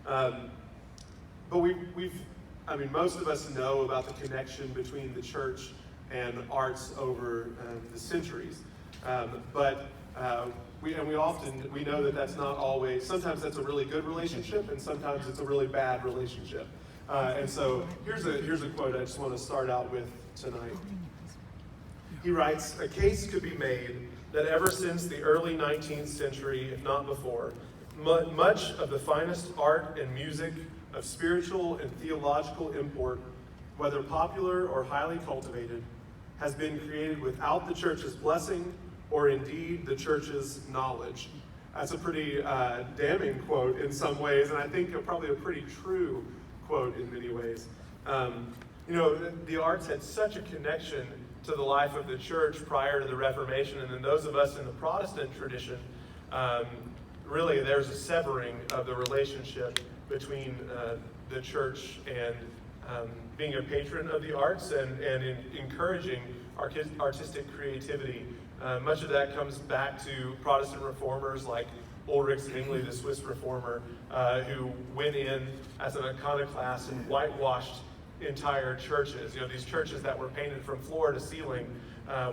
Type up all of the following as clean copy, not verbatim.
Um, but I mean, most of us know about the connection between the church and arts over the centuries. We know that that's not always, sometimes that's a really good relationship and sometimes it's a really bad relationship. And so here's a quote I just want to start out with tonight. He writes, "A case could be made that ever since the early 19th century, if not before, much of the finest art and music of spiritual and theological import, whether popular or highly cultivated, has been created without the church's blessing or indeed the church's knowledge." That's a pretty damning quote in some ways, and I think probably a pretty true quote in many ways. The arts had such a connection to the life of the church prior to the Reformation, and then those of us in the Protestant tradition, really there's a severing of the relationship between the church and being a patron of the arts and encouraging artistic creativity. Much of that comes back to Protestant reformers like Ulrich Zwingli, the Swiss reformer, who went in as an iconoclast and whitewashed entire churches. These churches that were painted from floor to ceiling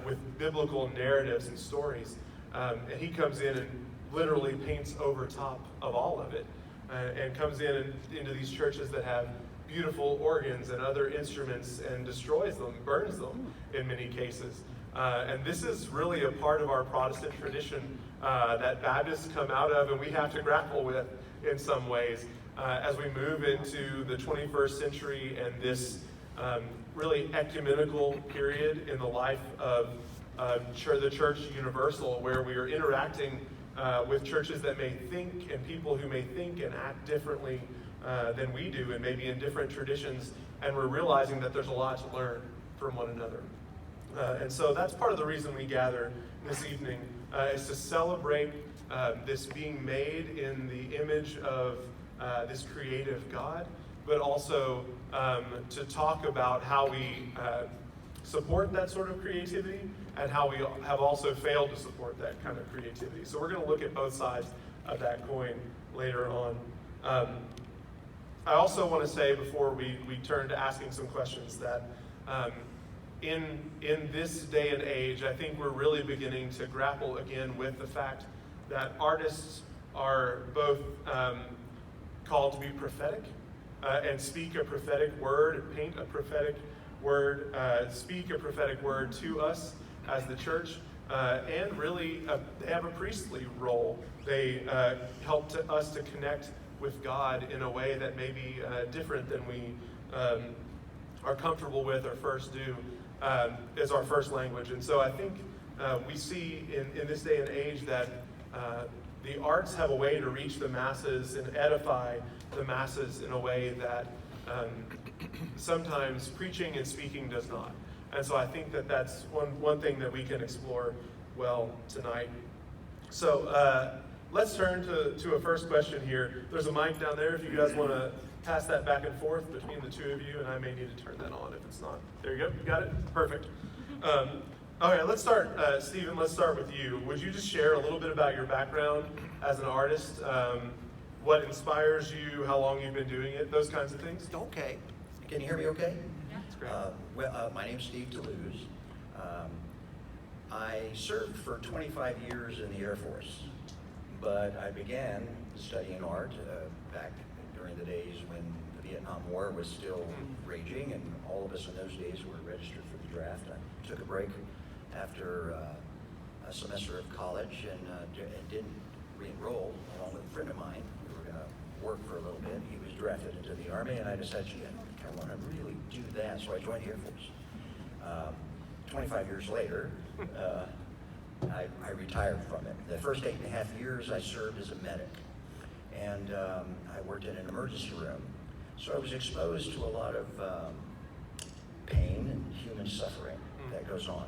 with biblical narratives and stories. And he comes in and literally paints over top of all of it, and comes into these churches that have beautiful organs and other instruments and destroys them, burns them in many cases. And this is really a part of our Protestant tradition that Baptists come out of and we have to grapple with in some ways as we move into the 21st century and this really ecumenical period in the life of the Church Universal, where we are interacting with churches that may think and people who may think and act differently than we do, and maybe in different traditions, and we're realizing that there's a lot to learn from one another. And so that's part of the reason we gather this evening, is to celebrate this being made in the image of this creative God, but also to talk about how we support that sort of creativity and how we have also failed to support that kind of creativity. So we're going to look at both sides of that coin later on. I also want to say, before we turn to asking some questions, that in this day and age, I think we're really beginning to grapple again with the fact that artists are both called to be prophetic and speak a prophetic word, and paint a prophetic word, speak a prophetic word to us as the church, and really they have a priestly role. They help us to connect with God in a way that may be different than we are comfortable with or first do as our first language. And so I think we see in this day and age that the arts have a way to reach the masses and edify the masses in a way that sometimes preaching and speaking does not. And so I think that that's one thing that we can explore well tonight. So let's turn to a first question here. There's a mic down there if you guys want to pass that back and forth between the two of you, and I may need to turn that on if it's not. There you go. You got it? Perfect. Okay, let's start. Stephen, let's start with you. Would you just share a little bit about your background as an artist? What inspires you, how long you've been doing it, those kinds of things? Okay. Can you hear me okay? Yeah. That's great. My name's Steve DaLuz. I served for 25 years in the Air Force, but I began studying art back during the days when the Vietnam War was still raging, and all of us in those days were registered for the draft. I took a break after a semester of college and didn't re-enroll, along with a friend of mine. We were going to work for a little bit. He was drafted into the Army, and I decided, I want to really do that, so I joined the Air Force. 25 years later, I retired from it. The first 8.5 years I served as a medic, and I worked in an emergency room. So I was exposed to a lot of pain and human suffering that goes on,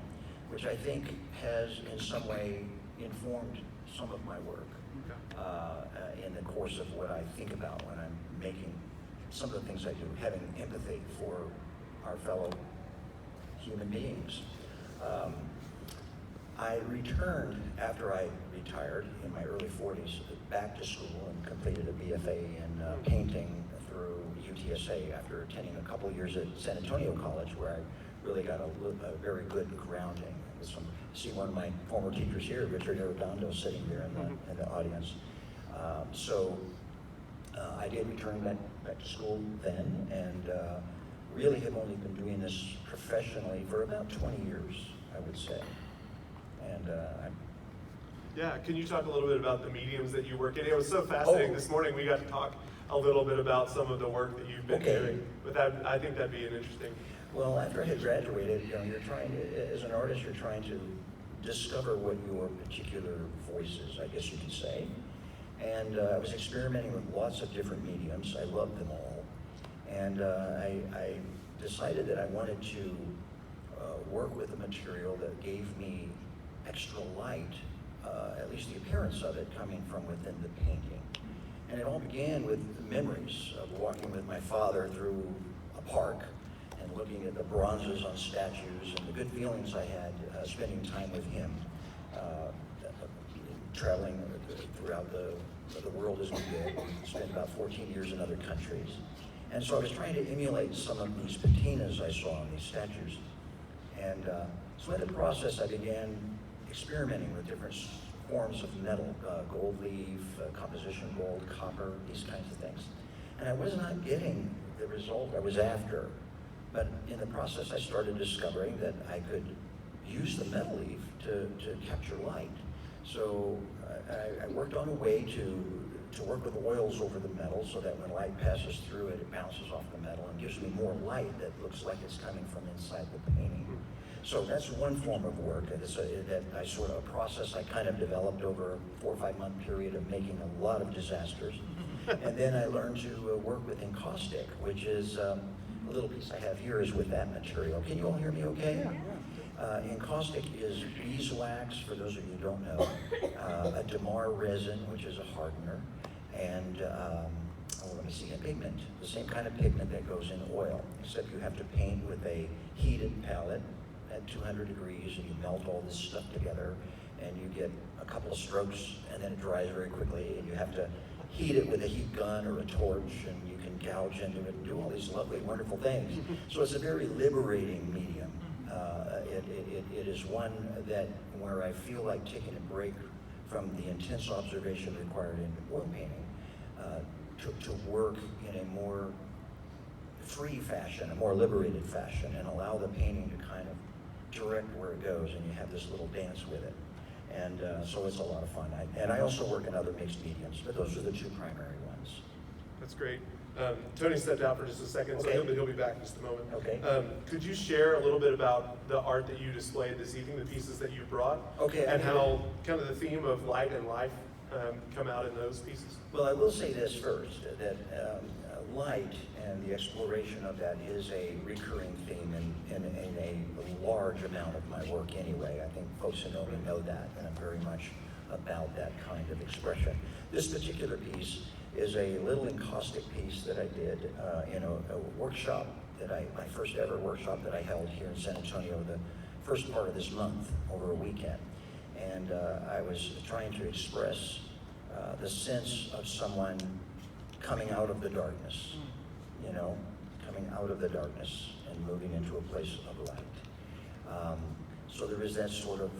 which I think has in some way informed some of my work in the course of what I think about when I'm making some of the things I do, having empathy for our fellow human beings. I returned after I retired in my early 40s back to school and completed a BFA in painting through UTSA after attending a couple years at San Antonio College, where I really got a very good grounding. See one of my former teachers here, Richard Arredondo, sitting there in the audience. I did return back to school then, and really have only been doing this professionally for about 20 years, I would say. And yeah, can you talk a little bit about the mediums that you work in? It was so fascinating. This morning we got to talk a little bit about some of the work that you've been doing. But I think that'd be an interesting. Well, after I had graduated, you're trying to, as an artist, you're trying to discover what your particular voice is, I guess you could say. And I was experimenting with lots of different mediums. I loved them all. And I decided that I wanted to work with a material that gave me extra light, at least the appearance of it coming from within the painting. And it all began with memories of walking with my father through a park and looking at the bronzes on statues and the good feelings I had spending time with him, traveling throughout the world as we did. We spent about 14 years in other countries. And so I was trying to emulate some of these patinas I saw on these statues. And so in the process, I began experimenting with different forms of metal, gold leaf, composition gold, copper, these kinds of things. And I was not getting the result I was after. But in the process, I started discovering that I could use the metal leaf to capture light. So I worked on a way to work with oils over the metal so that when light passes through it, it bounces off the metal and gives me more light that looks like it's coming from inside the painting. So that's one form of work. A process I kind of developed over a 4 or 5 month period of making a lot of disasters. And then I learned to work with encaustic, which is a little piece I have here is with that material. Can you all hear me okay? Encaustic is beeswax, for those of you who don't know, a damar resin, which is a hardener, and a pigment, the same kind of pigment that goes in oil, except you have to paint with a heated palette at 200 degrees, and you melt all this stuff together, and you get a couple of strokes, and then it dries very quickly, and you have to heat it with a heat gun or a torch, and you can gouge into it and do all these lovely, wonderful things. So it's a very liberating medium. It is one that where I feel like taking a break from the intense observation required in oil painting to work in a more free fashion, a more liberated fashion, and allow the painting to kind of direct where it goes, and you have this little dance with it. And so it's a lot of fun. I also work in other mixed mediums, but those are the two primary ones. That's great. Tony stepped out for just a second, so he'll be back in just a moment. Okay. Could you share a little bit about the art that you displayed this evening, the pieces that you brought, and how kind of the theme of light and life come out in those pieces? Well, I will say this first, that light and the exploration of that is a recurring theme in a large amount of my work anyway. I think folks who know me know that, and I'm very much about that kind of expression. This particular piece is a little encaustic piece that I did in a workshop my first ever workshop that I held here in San Antonio the first part of this month over a weekend. And I was trying to express the sense of someone coming out of the darkness, coming out of the darkness and moving into a place of light. So there is that sort of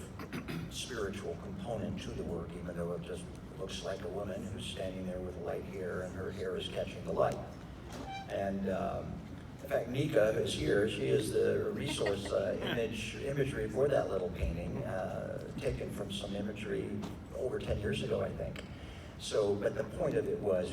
spiritual component to the work, even though it just looks like a woman who's standing there with light hair and her hair is catching the light. And in fact, Nika, who's here, she is the resource imagery for that little painting, taken from some imagery over 10 years ago, I think. So, but the point of it was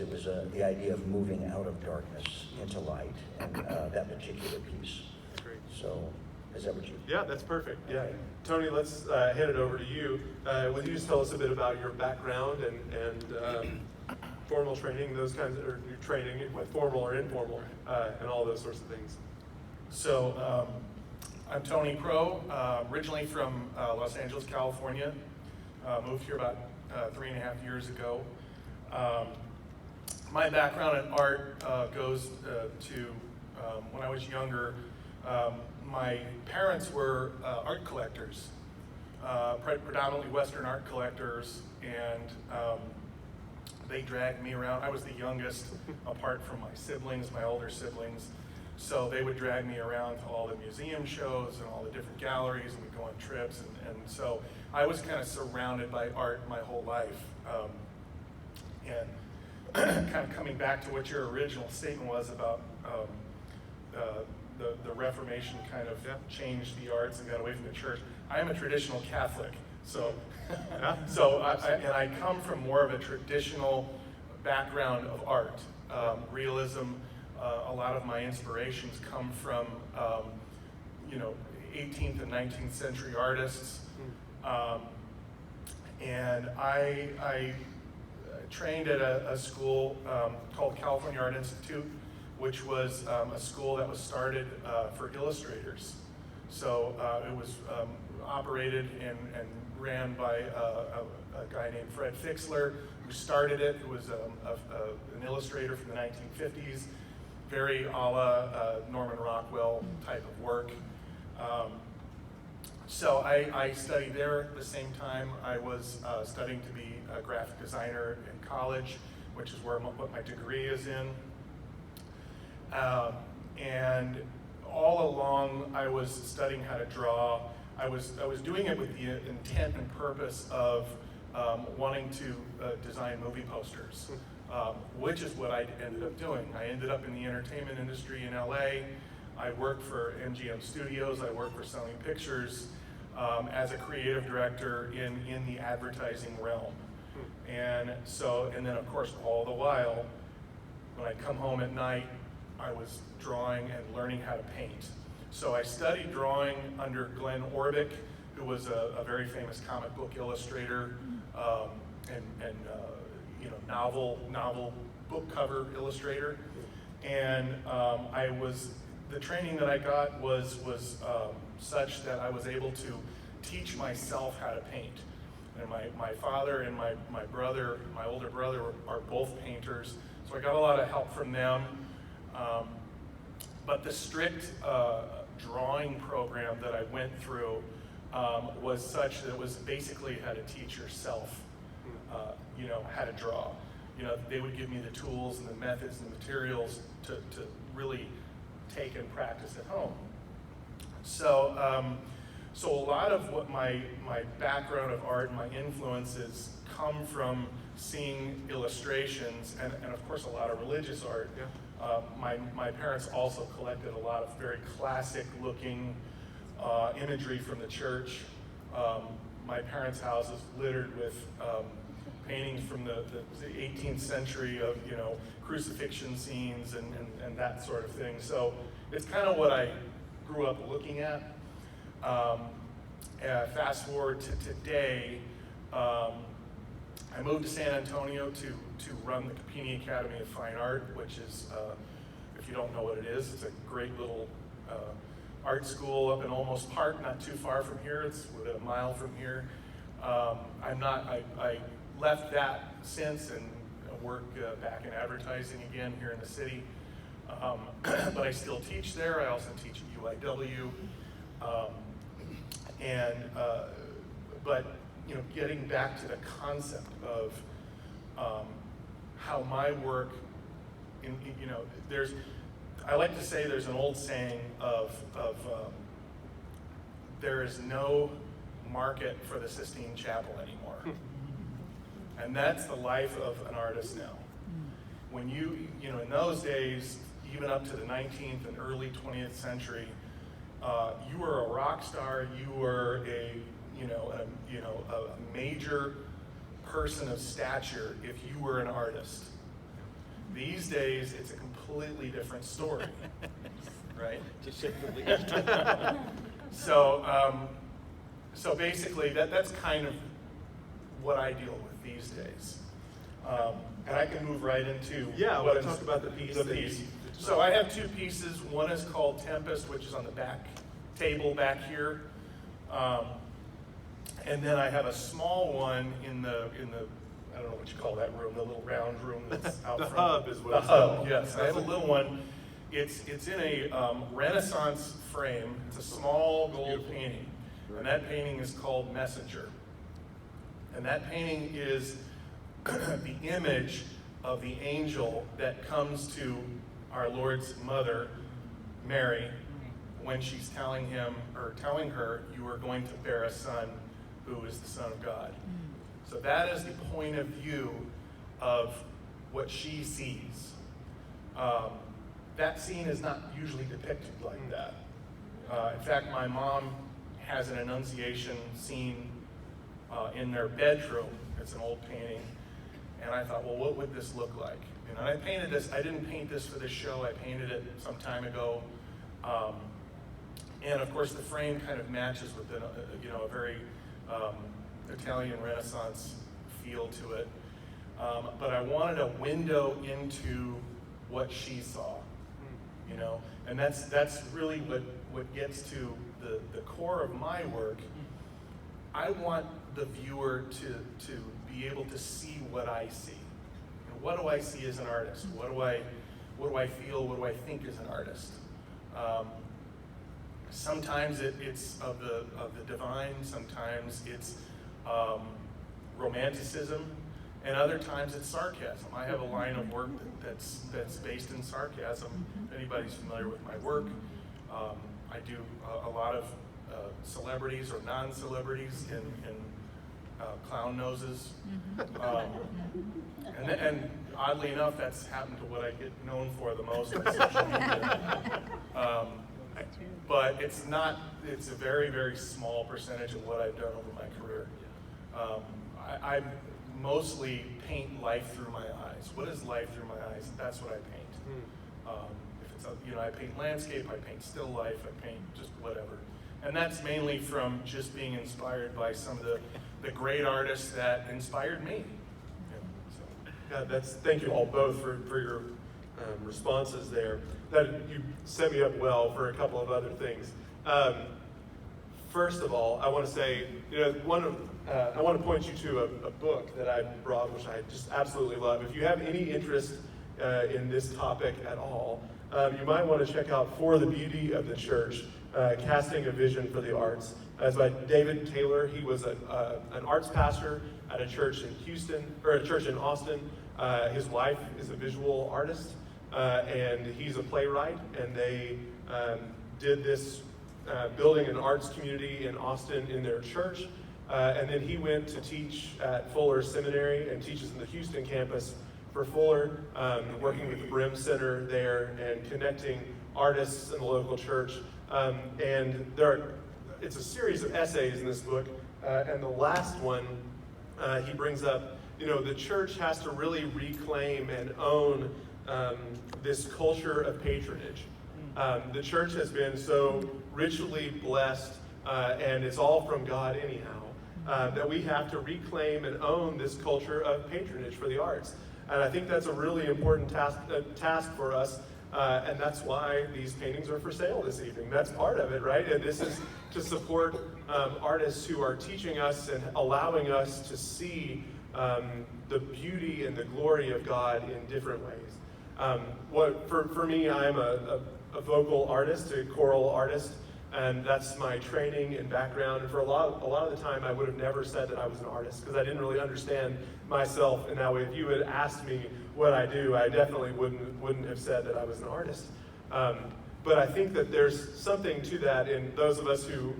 the idea of moving out of darkness into light, and that particular piece. Great. So, is that what you? Yeah, that's perfect. Yeah, Okay. Tony, let's hand it over to you. Would you just tell us a bit about your background and formal training, those kinds of, or your training, with formal or informal, and all those sorts of things? So, I'm Tony Crow, originally from Los Angeles, California. Moved here about 3.5 years ago. My background in art goes to when I was younger. My parents were art collectors. predominantly Western art collectors, and they dragged me around. I was the youngest apart from my siblings, my older siblings. So they would drag me around to all the museum shows and all the different galleries, and we'd go on trips. And so I was kind of surrounded by art my whole life. And kind of coming back to what your original statement was about the Reformation kind of changed the arts and got away from the church. I am a traditional Catholic, so I come from more of a traditional background of art, realism. A lot of my inspirations come from 18th and 19th century artists, and I trained at a school called California Art Institute, which was a school that was started for illustrators. So it was operated and ran by a guy named Fred Fixler, who started it, who was an illustrator from the 1950s, very a la Norman Rockwell type of work. So I studied there at the same time. I was studying to be a graphic designer in college, which is what my degree is in. And all along I was studying how to draw. I was doing it with the intent and purpose of wanting to design movie posters, which is what I ended up doing. I ended up in the entertainment industry in LA. I worked for MGM Studios. I worked for Sony Pictures as a creative director in the advertising realm. And then of course, all the while, when I come home at night, I was drawing and learning how to paint. So I studied drawing under Glenn Orbick, who was a very famous comic book illustrator and novel book cover illustrator. And the training that I got was such that I was able to teach myself how to paint. And my father and my brother, my older brother, are both painters, so I got a lot of help from them. But the strict drawing program that I went through was such that it was basically how to teach yourself, how to draw. They would give me the tools and the methods and the materials to really take and practice at home. So a lot of what my background of art and my influences come from seeing illustrations and of course a lot of religious art. Yeah. My parents also collected a lot of very classic looking imagery from the church. My parents' house is littered with paintings from the 18th century of crucifixion scenes and that sort of thing. So it's kind of what I grew up looking at. Fast forward to today, I moved to San Antonio to run the Capini Academy of Fine Art, which is, if you don't know what it is, it's a great little art school up in Olmos Park, not too far from here. It's within a mile from here. I left that since and work back in advertising again here in the city. But I still teach there. I also teach at UIW. But getting back to the concept of how my work, I like to say there's an old saying of there is no market for the Sistine Chapel anymore. And that's the life of an artist now. When in those days, even up to the 19th and early 20th century, you were a rock star, you were a major person of stature if you were an artist. These days, it's a completely different story, right? To say the least. So basically, that's kind of what I deal with these days. And I can move right into what talk about the piece. So I have two pieces. One is called Tempest, which is on the back table back here. And then I have a small one in the I don't know what you call that room, the little round room that's out the front. hub is what it's hub, called. yes. I have a little one. It's in a Renaissance frame. It's a small gold painting. And that painting is called Messenger. And that painting is the image of the angel that comes to our Lord's mother, Mary, when she's telling her, you are going to bear a son who is the Son of God. So that is the point of view of what she sees. That scene is not usually depicted like that. In fact, my mom has an Annunciation scene in their bedroom. It's an old painting. And I thought, well, what would this look like? And I painted this. I didn't paint this for this show. I painted it some time ago. And of course, the frame kind of matches with a very Italian Renaissance feel to it. But I wanted a window into what she saw, and that's really what gets to the core of my work. I want the viewer to be able to see what I see. What do I see as an artist? What do I feel? What do I think as an artist? Sometimes it's of the divine. Sometimes it's romanticism, and other times it's sarcasm. I have a line of work that's based in sarcasm. If anybody's familiar with my work, I do a lot of celebrities or non-celebrities in clown noses. And oddly enough, that's happened to what I get known for the most on social media. But it's a very, very small percentage of what I've done over my career. I mostly paint life through my eyes. What is life through my eyes? That's what I paint. If it's I paint landscape, I paint still life, I paint just whatever. And that's mainly from just being inspired by some of the great artists that inspired me. Thank you all both for your responses there. That you set me up well for a couple of other things. First of all, I want to say, I want to point you to a book that I brought, which I just absolutely love. If you have any interest in this topic at all, you might want to check out For the Beauty of the Church, Casting a Vision for the Arts. It's by David Taylor. He was an arts pastor at a church in Houston, or a church in Austin. His wife is a visual artist, and he's a playwright, and they did this building an arts community in Austin in their church. And then he went to teach at Fuller Seminary and teaches in the Houston campus for Fuller, working with the Brim Center there and connecting artists in the local church. And it's a series of essays in this book, and the last one he brings up, the church has to really reclaim and own this culture of patronage. The church has been so richly blessed, and it's all from God anyhow, that we have to reclaim and own this culture of patronage for the arts. And I think that's a really important task for us, and that's why these paintings are for sale this evening. That's part of it, right? And this is to support artists who are teaching us and allowing us to see the beauty and the glory of God in different ways. For me, I'm a vocal artist, a choral artist, and that's my training and background. And for a lot of the time, I would have never said that I was an artist because I didn't really understand myself in that way. If you had asked me what I do, I definitely wouldn't have said that I was an artist. But I think that there's something to that in those of us who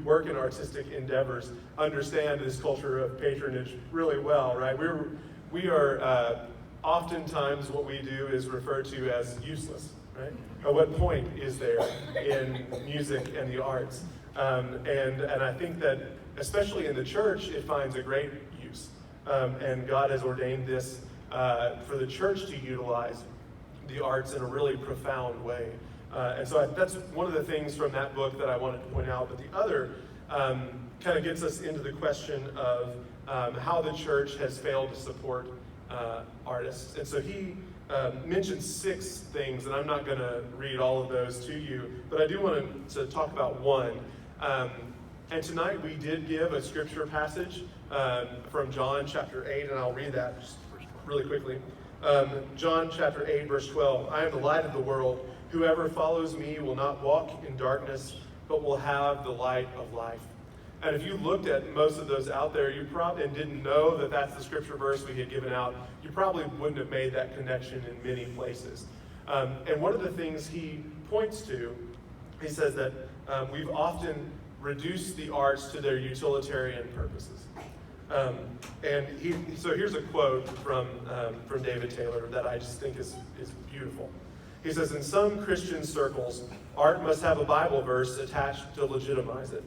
work in artistic endeavors understand this culture of patronage really well, right? We are oftentimes what we do is referred to as useless, right? At what point is there in music and the arts? And I think that especially in the church, it finds a great use. And God has ordained this for the church to utilize the arts in a really profound way. And so that's one of the things from that book that I wanted to point out. But the other kind of gets us into the question of how the church has failed to support artists. And so he mentioned 6 things, and I'm not going to read all of those to you, but I do want to talk about one. And tonight we did give a scripture passage from John chapter 8, and I'll read that just really quickly. John chapter 8, verse 12, I am the light of the world. Whoever follows me will not walk in darkness, but will have the light of life. And if you looked at most of those out there, you probably and didn't know that that's the scripture verse we had given out, you probably wouldn't have made that connection in many places. And one of the things he points to, he says that we've often reduced the arts to their utilitarian purposes. So here's a quote from David Taylor that I just think is beautiful. He says, in some Christian circles, art must have a Bible verse attached to legitimize it.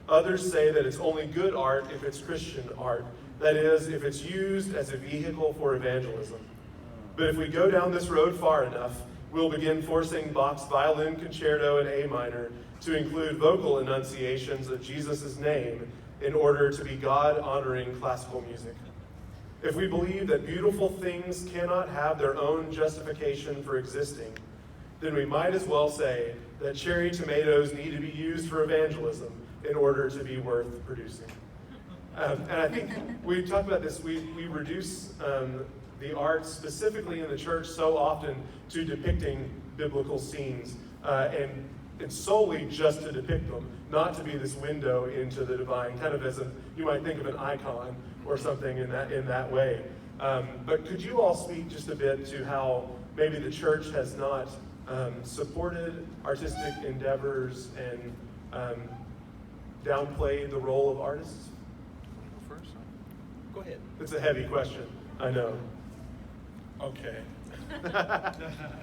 Others say that it's only good art if it's Christian art, that is, if it's used as a vehicle for evangelism. But if we go down this road far enough, we'll begin forcing Bach's violin concerto in A minor to include vocal enunciations of Jesus' name in order to be God-honoring classical music. If we believe that beautiful things cannot have their own justification for existing, then we might as well say that cherry tomatoes need to be used for evangelism in order to be worth producing. And I think we talked about this, we reduce the arts specifically in the church so often to depicting biblical scenes and solely just to depict them, not to be this window into the divine, kind of as you might think of an icon or something in that way. But could you all speak just a bit to how maybe the church has not supported artistic endeavors and downplayed the role of artists? First, go ahead. It's a heavy question, I know. Okay.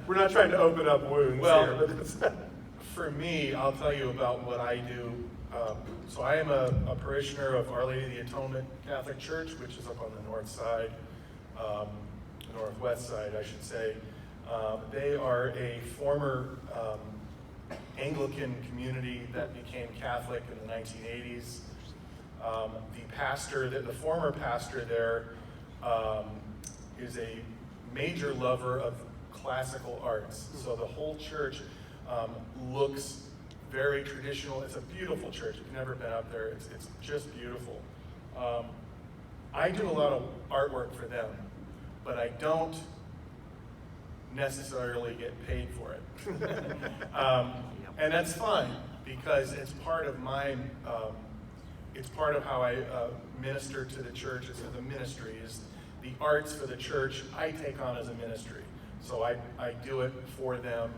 We're not trying to open up wounds Well, here, but it's For me, I'll tell you about what I do. So I am a parishioner of Our Lady of the Atonement Catholic Church, which is up on the north side, northwest side, I should say. They are a former Anglican community that became Catholic in the 1980s. The former pastor there is a major lover of classical arts. So the whole church looks very traditional. It's a beautiful church. If you've never been up there, it's just beautiful. I do a lot of artwork for them, but I don't necessarily get paid for it. And that's fine, because it's part of my, it's part of how I minister to the church. It's the ministry, is the arts for the church I take on as a ministry. So I do it for them,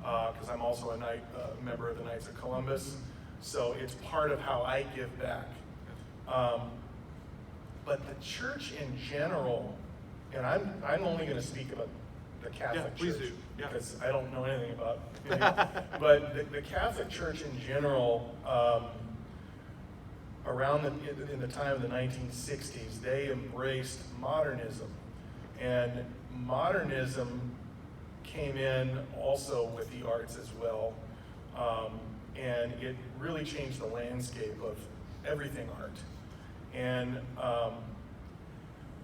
because I'm also a member of the Knights of Columbus. So it's part of how I give back. But the church in general, and I'm only going to speak about the Catholic please Church, do. Yeah. because I don't know anything about it. But the Catholic Church in general, in the time of the 1960s, they embraced modernism. And modernism came in also with the arts as well. And it really changed the landscape of everything art. And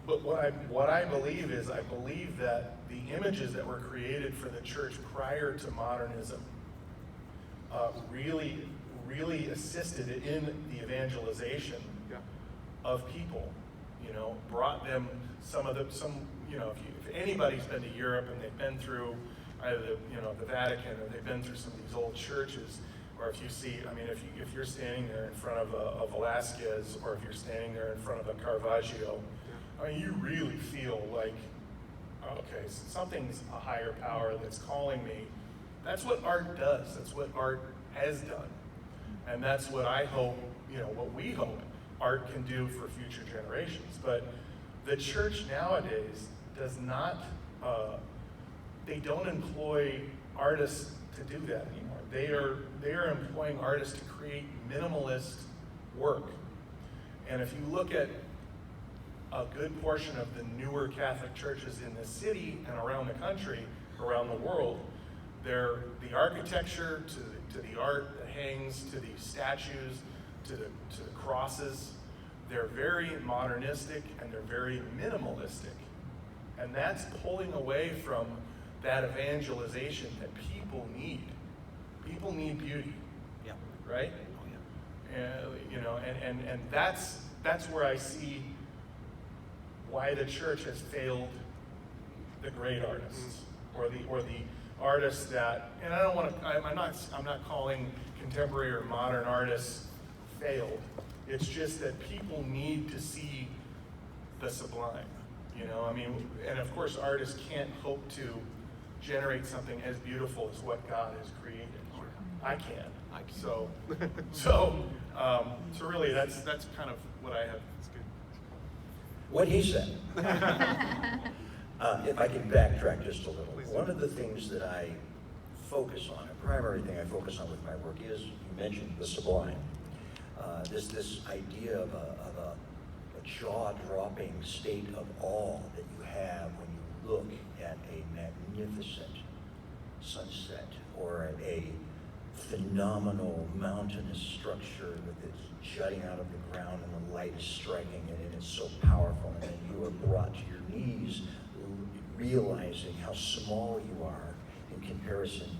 but what I believe is, I believe that the images that were created for the church prior to modernism really assisted in the evangelization of people. You know, brought them if anybody's been to Europe and they've been through either the Vatican, or they've been through some of these old churches, or if you see, if you're standing there in front of a Velázquez, or if you're standing there in front of a Caravaggio, you really feel like, okay, something's a higher power that's calling me. That's what art does. That's what art has done. And that's what I hope, what we hope art can do for future generations. But the church nowadays does not, they don't employ artists to do that anymore. They are employing artists to create minimalist work. And if you look at a good portion of the newer Catholic churches in the city and around the country, around the world, the architecture to the art that hangs, to the statues, to the crosses, they're very modernistic and they're very minimalistic. And that's pulling away from that evangelization that people need. People need beauty, right? Oh, yeah. And that's where I see why the church has failed the great artists, or artists that, and I don't want to, I'm not calling contemporary or modern artists failed. It's just that people need to see the sublime, you know? I mean, and of course artists can't hope to generate something as beautiful as what God has created. I can. So really that's kind of what I have. It's good. What he said. If I can backtrack just a little. One of the things that I focus on, a primary thing I focus on with my work is, you mentioned the sublime. This idea of a jaw-dropping state of awe that you have when you look at a magnificent sunset or a phenomenal mountainous structure with its jutting out of the ground and the light is striking it and it's so powerful, and then you are brought to your knees realizing how small you are in comparison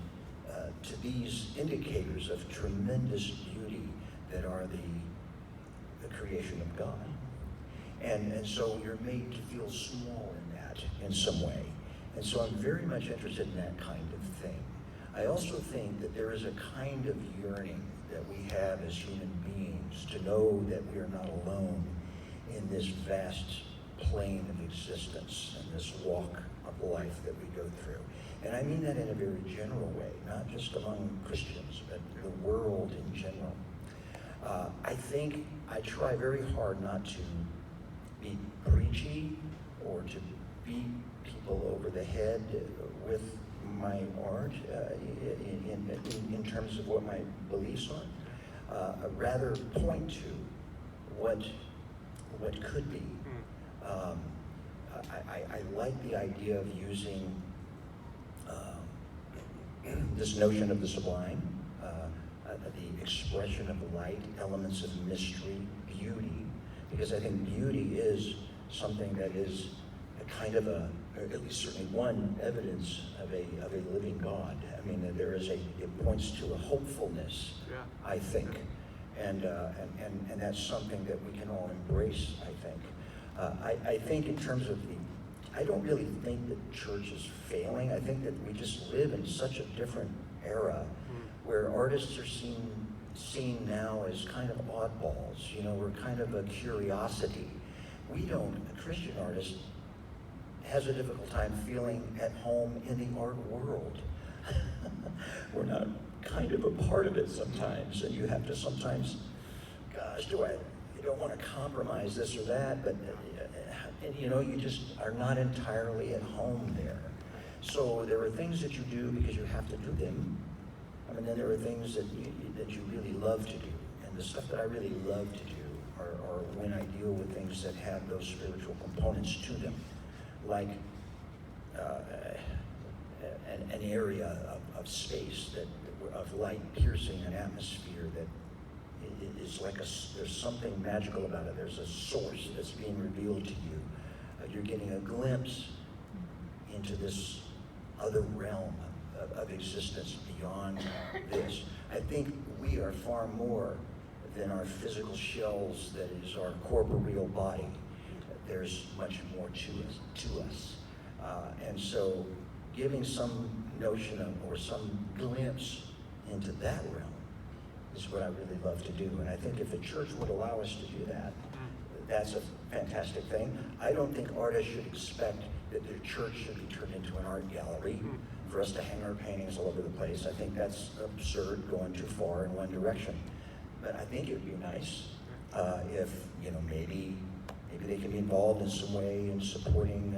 to these indicators of tremendous beauty that are the creation of God. And so you're made to feel small in that in some way. And so I'm very much interested in that kind of thing. I also think that there is a kind of yearning that we have as human beings to know that we are not alone in this vast plane of existence and this walk of life that we go through. And I mean that in a very general way, not just among Christians, but the world in general. I think I try very hard not to be preachy or to beat people over the head with my art in terms of what my beliefs are. Rather point to what could be. I like the idea of using this notion of the sublime, the expression of the light, elements of mystery, beauty, because I think beauty is something that is a kind of or at least certainly one evidence of a living God. I mean, it points to a hopefulness, I think, and that's something that we can all embrace, I think. I think in terms of I don't really think that church is failing. I think that we just live in such a different era where artists are seen now as kind of oddballs. You know, we're kind of a curiosity. A Christian artist has a difficult time feeling at home in the art world. We're not kind of a part of it sometimes, and you have to sometimes, gosh, you don't want to compromise this or that, but you know, you just are not entirely at home there. So there are things that you do because you have to do them. I mean, then there are things that you really love to do. And the stuff that I really love to do are when I deal with things that have those spiritual components to them, like an area of space of light piercing an atmosphere that is like there's something magical about it. There's a source that's being revealed to you. You're getting a glimpse into this other realm of existence beyond this. I think we are far more than our physical shells that is our corporeal body. There's much more to us. And so giving some notion of, or some glimpse into that realm is what I really love to do. And I think if the church would allow us to do that, that's a fantastic thing. I don't think artists should expect that their church should be turned into an art gallery for us to hang our paintings all over the place. I think that's absurd, going too far in one direction. But I think it would be nice if, you know, maybe they can be involved in some way in supporting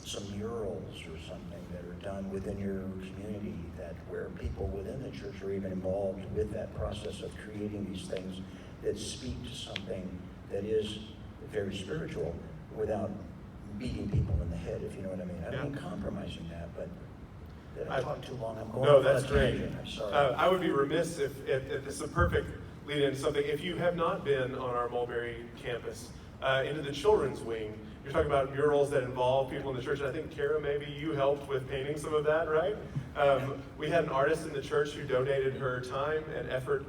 some murals or something that are done within your community, where people within the church are even involved with that process of creating these things that speak to something that is very spiritual without beating people in the head, if you know what I mean. I don't mean compromising that, but did I talk too long? I'm going No, on that's a great. tangent. I'm sorry. I would be remiss if this is a perfect lead into something. If you have not been on our Mulberry campus, into the children's wing, you're talking about murals that involve people in the church. And I think, Kara, maybe you helped with painting some of that, right? We had an artist in the church who donated her time and effort,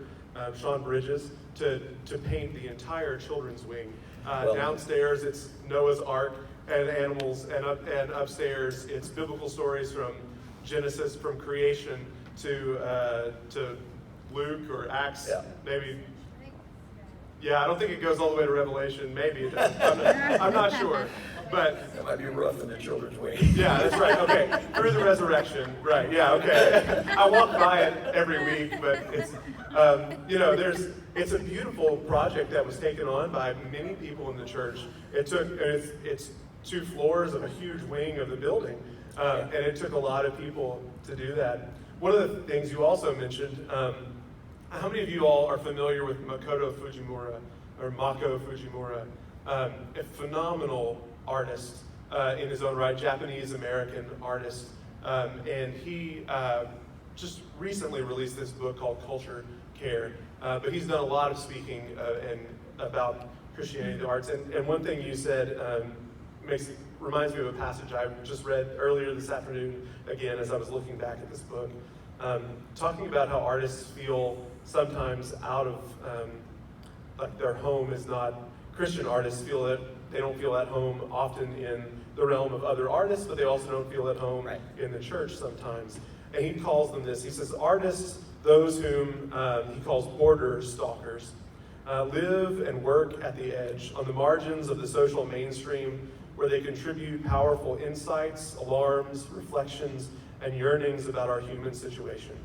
Sean Bridges, to paint the entire children's wing. Downstairs, it's Noah's Ark and animals, and upstairs, it's biblical stories from Genesis from creation to Luke or Acts, Yeah. maybe. Yeah, I don't think it goes all the way to Revelation. Maybe it does. I'm not sure. But That might be rough in the children's wing. yeah, that's right. Okay, through the resurrection. Right. Yeah. Okay. I walk by it every week, but it's it's a beautiful project that was taken on by many people in the church. It's 2 floors of a huge wing of the building, and it took a lot of people to do that. One of the things you also mentioned. How many of you all are familiar with Mako Fujimura? A phenomenal artist in his own right, Japanese-American artist. And he just recently released this book called Culture Care. But he's done a lot of speaking and about Christianity, the arts. And one thing you said reminds me of a passage I just read earlier this afternoon, again, as I was looking back at this book. Talking about how artists feel sometimes out of, like their home is not, Christian artists feel that they don't feel at home often in the realm of other artists, but they also don't feel at home in the church sometimes. And he calls them this, he says, artists, those whom he calls border stalkers, live and work at the edge, on the margins of the social mainstream, where they contribute powerful insights, alarms, reflections, and yearnings about our human situation.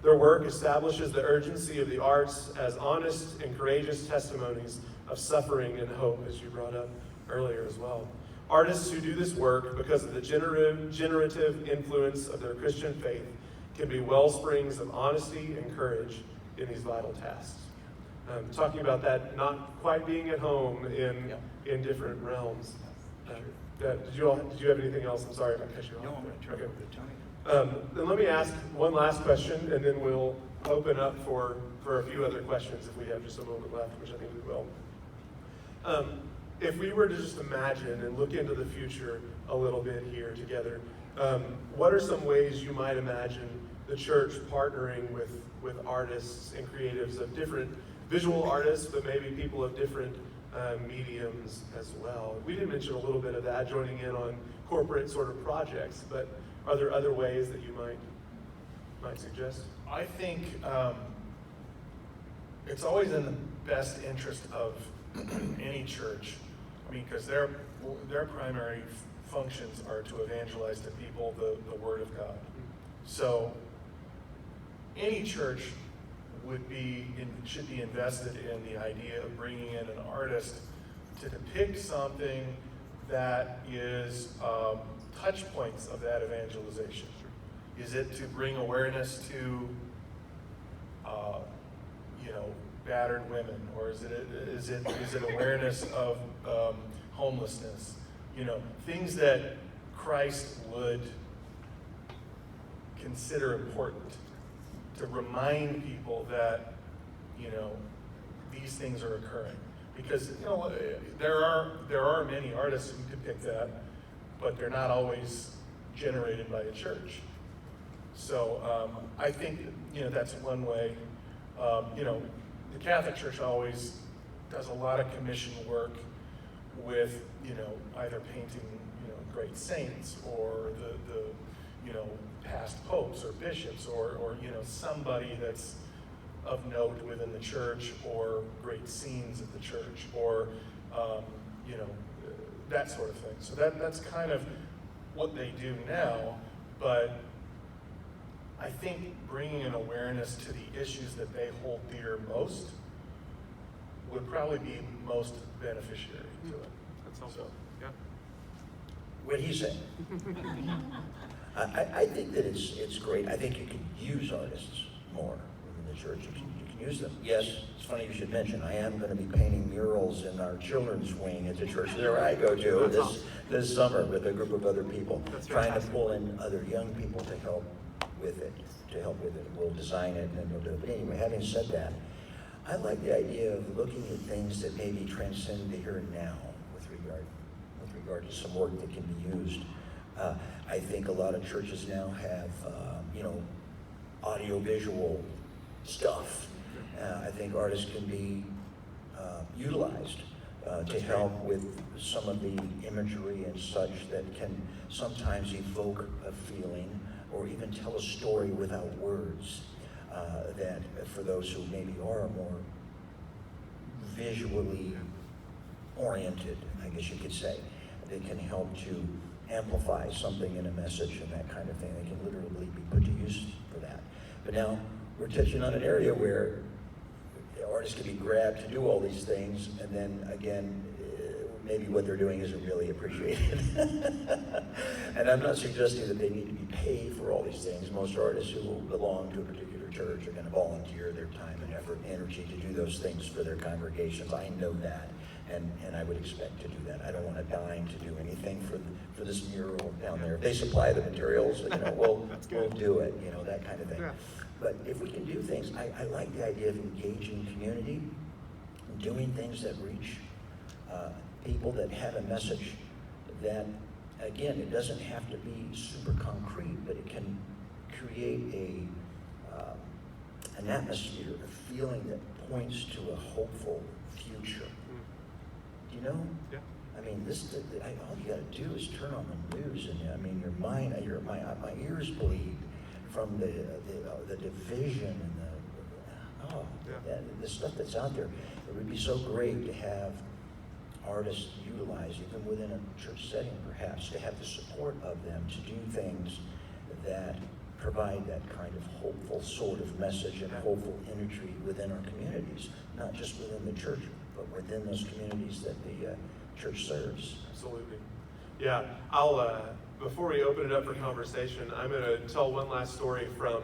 Their work establishes the urgency of the arts as honest and courageous testimonies of suffering and hope, as you brought up earlier as well. Artists who do this work because of the generative influence of their Christian faith can be wellsprings of honesty and courage in these vital tasks. Talking about that not quite being at home in different realms. Did you have anything else? I'm sorry if I cut you off. No, I'm going to turn it over to Tony. Then let me ask one last question, and then we'll open up for a few other questions if we have just a moment left, which I think we will. If we were to just imagine and look into the future a little bit here together, what are some ways you might imagine the church partnering with artists and creatives of different visual artists, but maybe people of different mediums as well? We did mention a little bit of that, joining in on corporate sort of projects, but are there other ways that you might suggest? I think it's always in the best interest of any church. I mean, because their primary functions are to evangelize to people the Word of God. So any church should be invested in the idea of bringing in an artist to depict something that is touch points of that evangelization. Is it to bring awareness to battered women, or is it awareness of homelessness? Things that Christ would consider important, to remind people that these things are occurring. Because there are many artists who depict that, but they're not always generated by a church. So I think that's one way. The Catholic Church always does a lot of commission work with either painting great saints or the past popes or bishops or somebody that's of note within the church, or great scenes of the church, or that sort of thing. So that's kind of what they do now, but I think bringing an awareness to the issues that they hold dear most would probably be most beneficiary to it. That's helpful. Yeah. What he said. I think that it's great. I think you can use artists more within the church. You can use them. Yes, it's funny you should mention, I am going to be painting murals in our children's wing at the church there I go to this summer with a group of other people, trying to pull in other young people to help with it. We'll design it and then we'll do it. But anyway, having said that, I like the idea of looking at things that maybe transcend the here and now with regard to some work that can be used. I think a lot of churches now have, audio-visual stuff. I think artists can be utilized to help with some of the imagery and such that can sometimes evoke a feeling or even tell a story without words, that for those who maybe are more visually oriented, I guess you could say, they can help to amplify something in a message and that kind of thing. They can literally be put to use for that. But now we're touching on an area where artists can be grabbed to do all these things, and then again, maybe what they're doing isn't really appreciated. And I'm not suggesting that they need to be paid for all these things. Most artists who belong to a particular church are going to volunteer their time and effort and energy to do those things for their congregations. I know that, and I would expect to do that. I don't want a dime to do anything for this mural down there. If they supply the materials, we'll do it, that kind of thing. Yeah. But if we can do things, I like the idea of engaging community, doing things that reach people, that have a message that, again, it doesn't have to be super concrete, but it can create an atmosphere, a feeling that points to a hopeful future. Do you know? Yeah. I mean, all you got to do is turn on the news, and I mean, my ears bleed from the division and the stuff that's out there. It would be so great to have artists utilize, even within a church setting perhaps, to have the support of them to do things that provide that kind of hopeful sort of message and hopeful imagery within our communities, not just within the church, but within those communities that the church serves. Absolutely. Yeah, before we open it up for conversation, I'm going to tell one last story from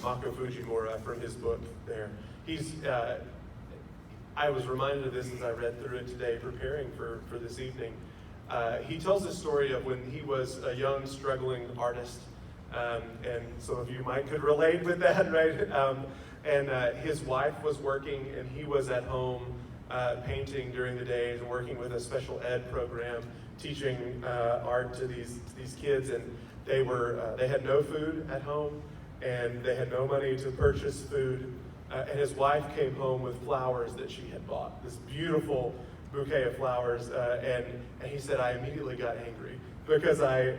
Mako Fujimura from his book there. I was reminded of this as I read through it today, preparing for this evening. He tells the story of when he was a young, struggling artist, and some of you could relate with that, right? And his wife was working, and he was at home painting during the days and working with a special ed program, teaching art to these kids, and they had no food at home, and they had no money to purchase food. And his wife came home with flowers that she had bought, this beautiful bouquet of flowers, and he said, I immediately got angry because I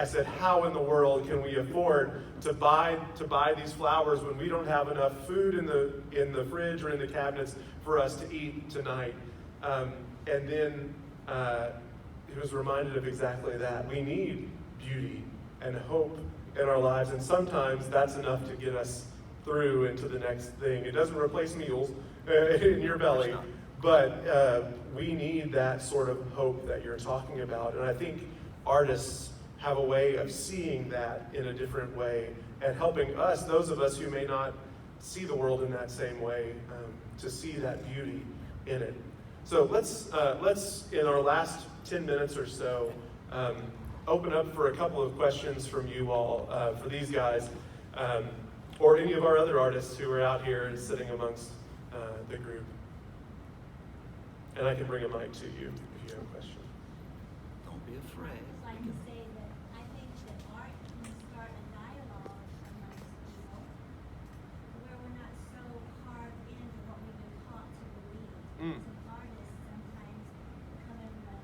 said, how in the world can we afford to buy these flowers when we don't have enough food in the fridge or in the cabinets for us to eat tonight? And then he was reminded of exactly that. We need beauty and hope in our lives, and sometimes that's enough to get us through into the next thing. It doesn't replace meals in your belly, but we need that sort of hope that you're talking about. And I think artists have a way of seeing that in a different way and helping us, those of us who may not see the world in that same way, to see that beauty in it. So let's in our last 10 minutes or so, open up for a couple of questions from you all, for these guys, or any of our other artists who are out here and sitting amongst the group. And I can bring a mic to you if you have a question. Don't be afraid. I would like to say that I think that art can start a dialogue amongst people where we're not so carved into what we've been taught to believe. As artists, sometimes come in a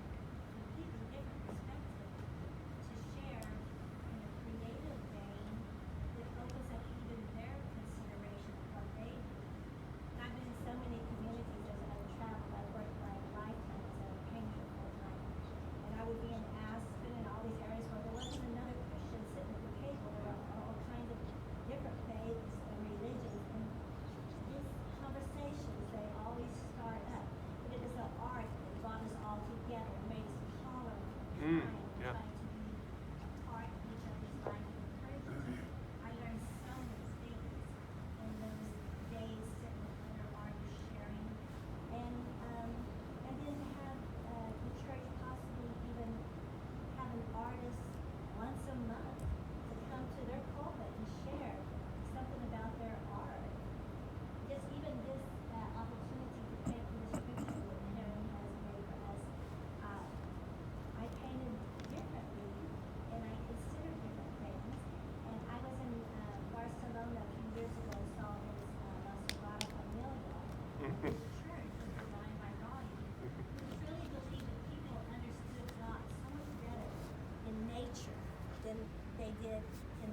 completely different perspective to share in a creative vein that opens up even their consideration of what they do. I've been in so many communities as I've traveled. I worked my lifetime as a painter full time, and I would be in Aspen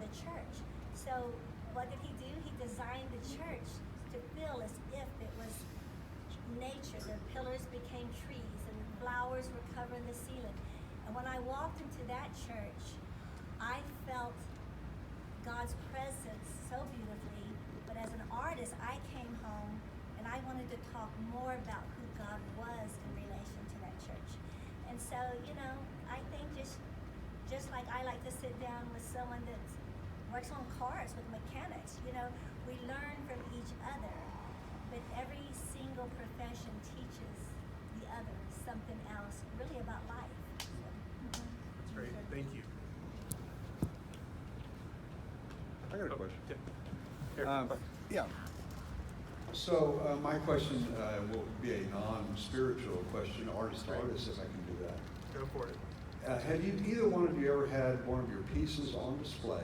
the church. So what did he do? He designed the church to feel as if it was nature. The pillars became trees and flowers were covering the ceiling. And when I walked into that church, I felt God's presence so beautifully. But as an artist, I came home and I wanted to talk more about who God was in relation to that church. And so, you know, I think just like I like to sit down with someone that works on cars with mechanics, you know, we learn from each other. But every single profession teaches the other something else, really about life. So, That's great. Thank you. I got a question. Yeah. Yeah. So my question will be a non-spiritual question, artist to artist, if I can do that. Go for it. Have you, either one of you ever had one of your pieces on display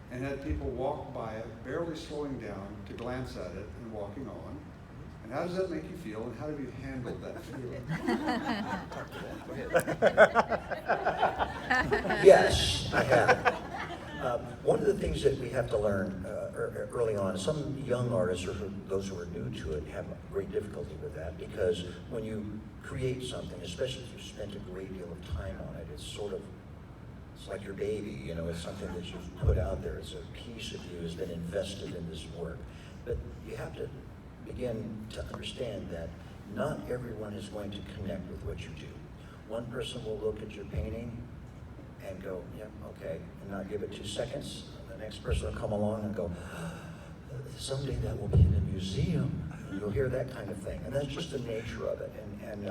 and had people walk by it, barely slowing down to glance at it and walking on? And how does that make you feel, and how have you handled that feeling? Yes, I have. One of the things that we have to learn early on, some young artists or those who are new to it have great difficulty with that, because when you create something, especially if you've spent a great deal of time on it, it's like your baby, you know, it's something that you've put out there. It's a piece of you has been invested in this work. But you have to begin to understand that not everyone is going to connect with what you do. One person will look at your painting and go, yeah, okay, and not give it 2 seconds. The next person will come along and go, someday that will be in a museum. And you'll hear that kind of thing. And that's just the nature of it. And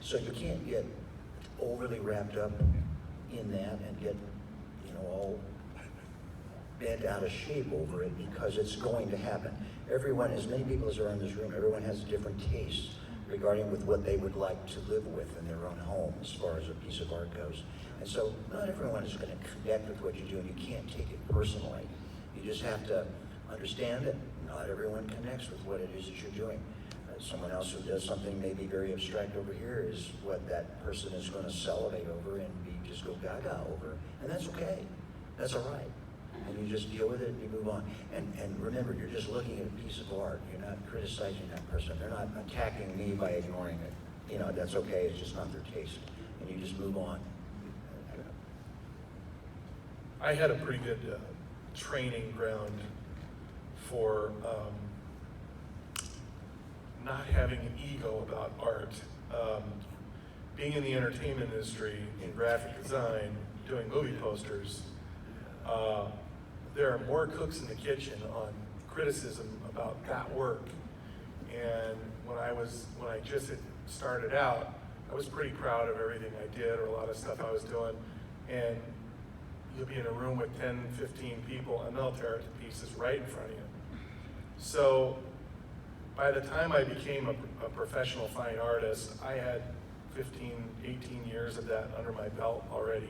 so you can't get overly wrapped up in that and get, you know, all bent out of shape over it, because it's going to happen. Everyone, as many people as are in this room, everyone has different tastes regarding with what they would like to live with in their own home as far as a piece of art goes. And so not everyone is going to connect with what you do, and you can't take it personally. You just have to understand that not everyone connects with what it is that you're doing. Someone else who does something maybe very abstract over here is what that person is going to salivate over and just go gaga over. And that's okay. That's all right. And you just deal with it and you move on. And remember, you're just looking at a piece of art. You're not criticizing that person. They're not attacking me by ignoring it. You know, that's okay. It's just not their taste. And you just move on. I had a pretty good training ground for not having an ego about art. Being in the entertainment industry, in graphic design, doing movie posters, there are more cooks in the kitchen on criticism about that work. And when I just had started out, I was pretty proud of everything I did, or a lot of stuff I was doing. And you'll be in a room with 10, 15 people, and they'll tear it to pieces right in front of you. So by the time I became a professional fine artist, I had 15, 18 years of that under my belt already.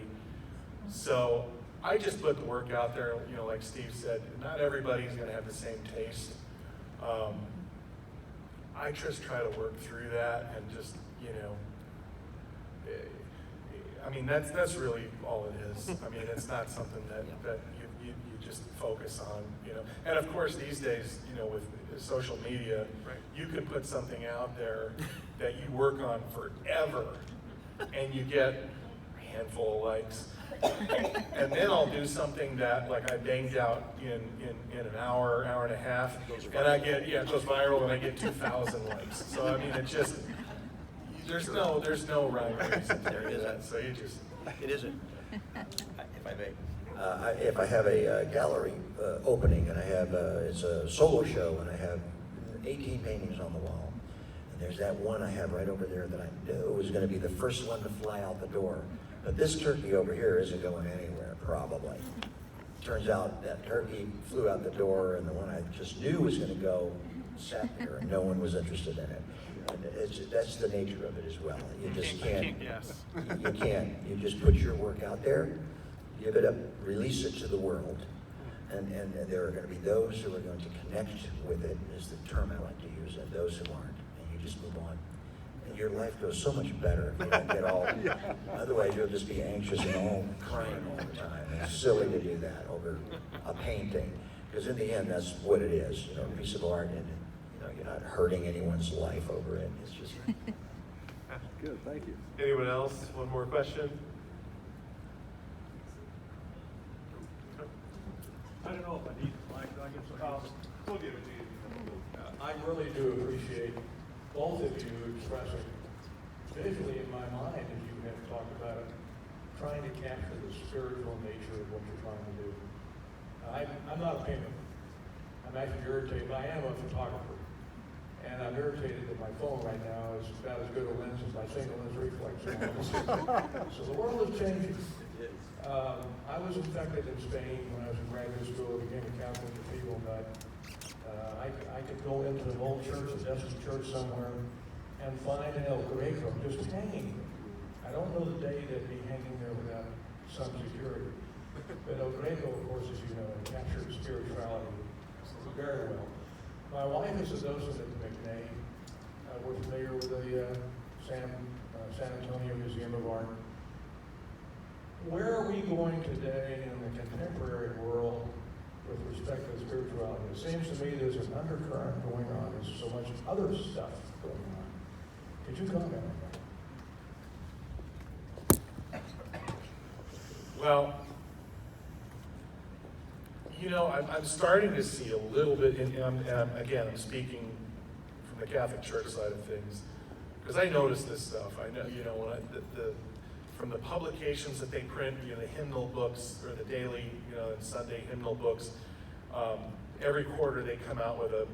So I just put the work out there. You know, like Steve said, not everybody's going to have the same taste. I just try to work through that and just, you know, I mean, that's really all it is. I mean, it's not something that you just focus on, you know. And of course, these days, you know, with social media, you can put something out there that you work on forever, and you get a handful of likes. And then I'll do something that, like, I banged out in an hour, hour and a half, and I get, it goes viral, and I get 2,000 likes. So I mean, it just, there's no rhyme or reason to that. So you just. It isn't. If I may. If I have a gallery opening, and I have it's a solo show, and I have 18 paintings on the wall, and there's that one I have right over there that I knew was going to be the first one to fly out the door. But this turkey over here isn't going anywhere, probably. Turns out that turkey flew out the door, and the one I just knew was going to go sat there, and no one was interested in it. And that's the nature of it as well. You just can't. You can't. You just put your work out there, give it up, release it to the world, and there are going to be those who are going to connect with it, is the term I like to use, and those who aren't. And you just move on. your life goes so much better if you don't get all, otherwise you'll just be anxious and all crying all the time. It's silly to do that over a painting, because in the end, that's what it is, a piece of art, and you're not hurting anyone's life over it. It's just. Good, thank you. Anyone else? One more question? I don't know if I need the mic, I guess. We'll give it to you. I really do appreciate both of you expressing visually in my mind, as you have talked about it, trying to capture the spiritual nature of what you're trying to do. I'm not a painter. I'm actually irritated, but I am a photographer. And I'm irritated that my phone right now is about as good a lens as my single lens reflex. So the world is changing. I was infected in Spain when I was in graduate school. I became a Catholic to people, but I could go into an old church, a Dutch church somewhere, and find an El Greco just hanging. I don't know the day that'd be hanging there without some security. But El Greco, of course, as you know, captured spirituality very well. My wife is a docent at McNay. We're familiar with the San Antonio Museum of Art. Where are we going today in the contemporary world with respect to spirituality? It seems to me there's an undercurrent going on. There's so much other stuff going on. Could you comment on that? Well, I'm starting to see a little bit, again, I'm speaking from the Catholic Church side of things, because I notice this stuff. I know, when from the publications that they print, the hymnal books, or the daily, and Sunday hymnal books, every quarter they come out with a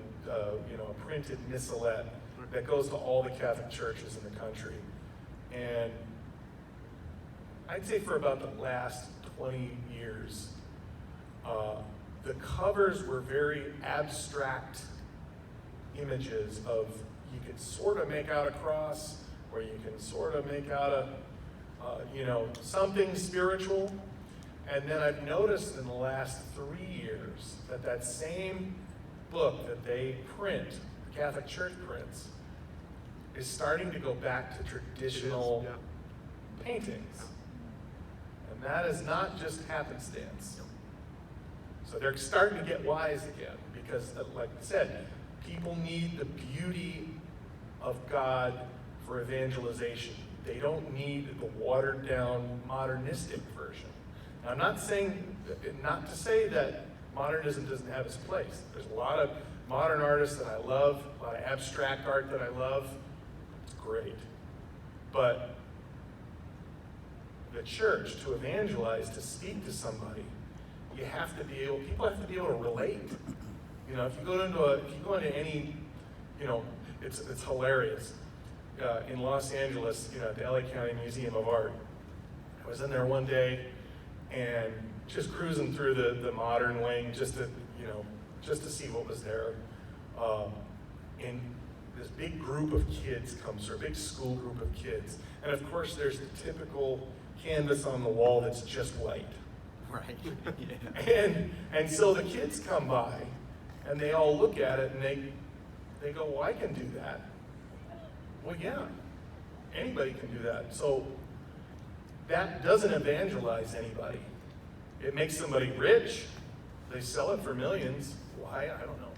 printed missalette that goes to all the Catholic churches in the country. And I'd say for about the last 20 years, the covers were very abstract images of, you could sort of make out a cross, or you can sort of make out a, something spiritual. And then I've noticed in the last 3 years that same book that they print, the Catholic Church prints, is starting to go back to traditional paintings. And that is not just happenstance. So they're starting to get wise again, because, like I said, people need the beauty of God for evangelization. They don't need the watered down modernistic version. Now, I'm not to say that modernism doesn't have its place. There's a lot of modern artists that I love, a lot of abstract art that I love. It's great. But the church, to evangelize, to speak to somebody, people have to be able to relate. If you go into any, it's hilarious. In Los Angeles, at the LA County Museum of Art, I was in there one day and just cruising through the modern wing just to see what was there. And this big group of kids comes through, a big school group of kids. And of course, there's the typical canvas on the wall that's just white. Right. Yeah. And so the kids come by and they all look at it and they go, well, I can do that. Well, yeah, anybody can do that. So that doesn't evangelize anybody. It makes somebody rich. They sell it for millions. Why? I don't know.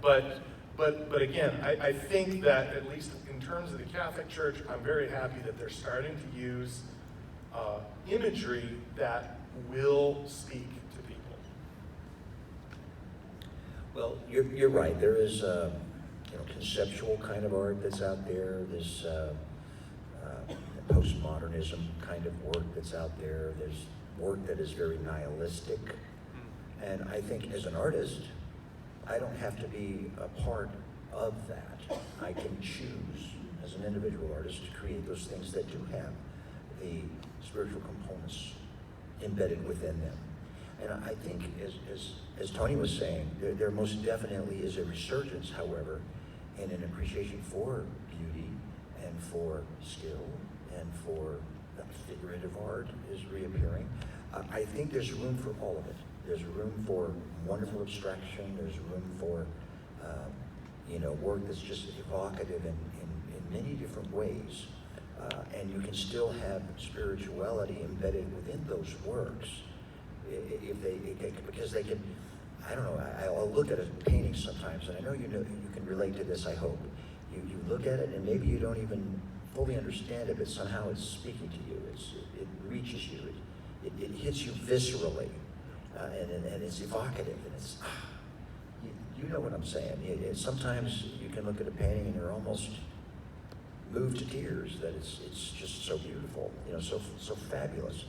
But again, I think that at least in terms of the Catholic Church, I'm very happy that they're starting to use imagery that will speak to people. Well, you're right. There is conceptual kind of art that's out there. There's postmodernism kind of work that's out there. There's work that is very nihilistic. And I think as an artist, I don't have to be a part of that. I can choose as an individual artist to create those things that do have the spiritual components embedded within them. And I think, as Tony was saying, there most definitely is a resurgence, however, in an appreciation for beauty and for skill and for figurative art is reappearing. I think there's room for all of it. There's room for wonderful abstraction. There's room for work that's just evocative in in many different ways. And you can still have spirituality embedded within those works, because they can, I don't know, I'll look at a painting sometimes, and I know you can relate to this, I hope. You look at it, and maybe you don't even fully understand it, but somehow it's speaking to you, it reaches you, it hits you viscerally, and it's evocative, and it's, you know what I'm saying. Sometimes you can look at a painting and you're almost moved to tears, that it's just so beautiful, you know, so fabulous.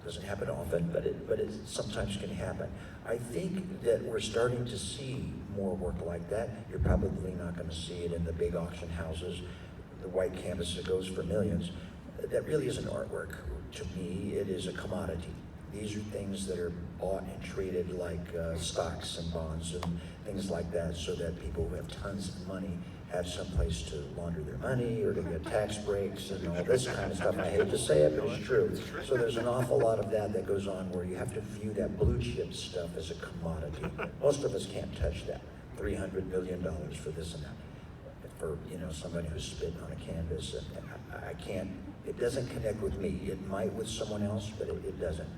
Doesn't happen often, but it sometimes can happen. I think that we're starting to see more work like that. You're probably not going to see it in the big auction houses, the white canvas that goes for millions. That really isn't artwork. To me, it is a commodity. These are things that are bought and traded like stocks and bonds and things like that, so that people who have tons of money have some place to launder their money or to get tax breaks and all this kind of stuff. I hate to say it, but it's true. So there's an awful lot of that goes on, where you have to view that blue chip stuff as a commodity. Most of us can't touch that. $300 million for this and that. For, you know, somebody who's spitting on a canvas. And I can't, it doesn't connect with me. It might with someone else, but it doesn't.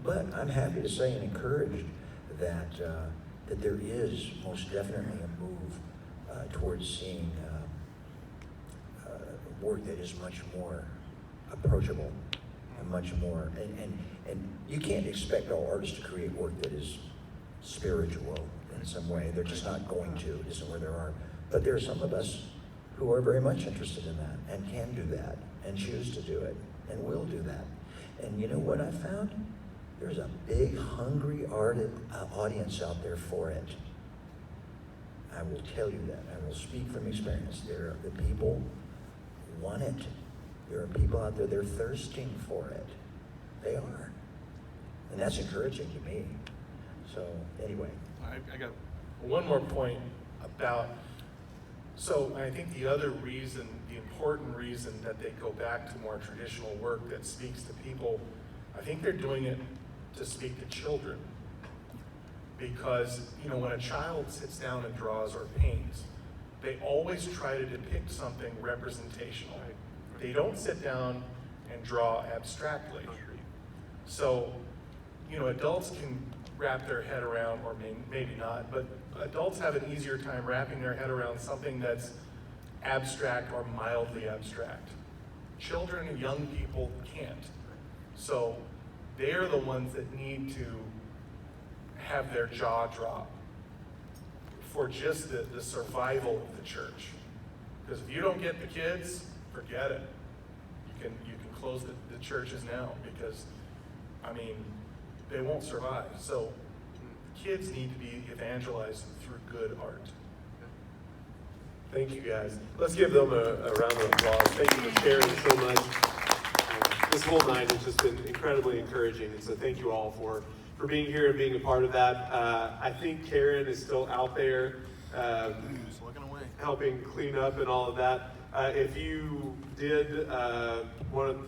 But I'm happy to say and encouraged that that there is most definitely a move towards seeing work that is much more approachable and much more, and you can't expect all artists to create work that is spiritual in some way. They're just not going to. It isn't where there are. But there are some of us who are very much interested in that and can do that and choose to do it and will do that. And you know what I found? There's a big, hungry audience out there for it. I will tell you that. I will speak from experience. The people want it. There are people out there, they're thirsting for it. They are. And that's encouraging to me. So, anyway. I got one more point about, so I think the other reason, the important reason that they go back to more traditional work that speaks to people, I think they're doing it to speak to children. Because, you know, when a child sits down and draws or paints, they always try to depict something representational. They don't sit down and draw abstractly. So, you know, adults can wrap their head around, or maybe not, but adults have an easier time wrapping their head around something that's abstract or mildly abstract. Children and young people can't. So they're the ones that need to have their jaw drop for just the survival of the church. Because if you don't get the kids, forget it. You can close the churches now, because, I mean, they won't survive. So kids need to be evangelized through good art. Thank you, guys. Let's give them a round of applause. Thank you for sharing so much. This whole night has just been incredibly encouraging, and so thank you all for being here and being a part of that. I think Karen is still out there Just looking away. helping clean up and all of that. If you did want to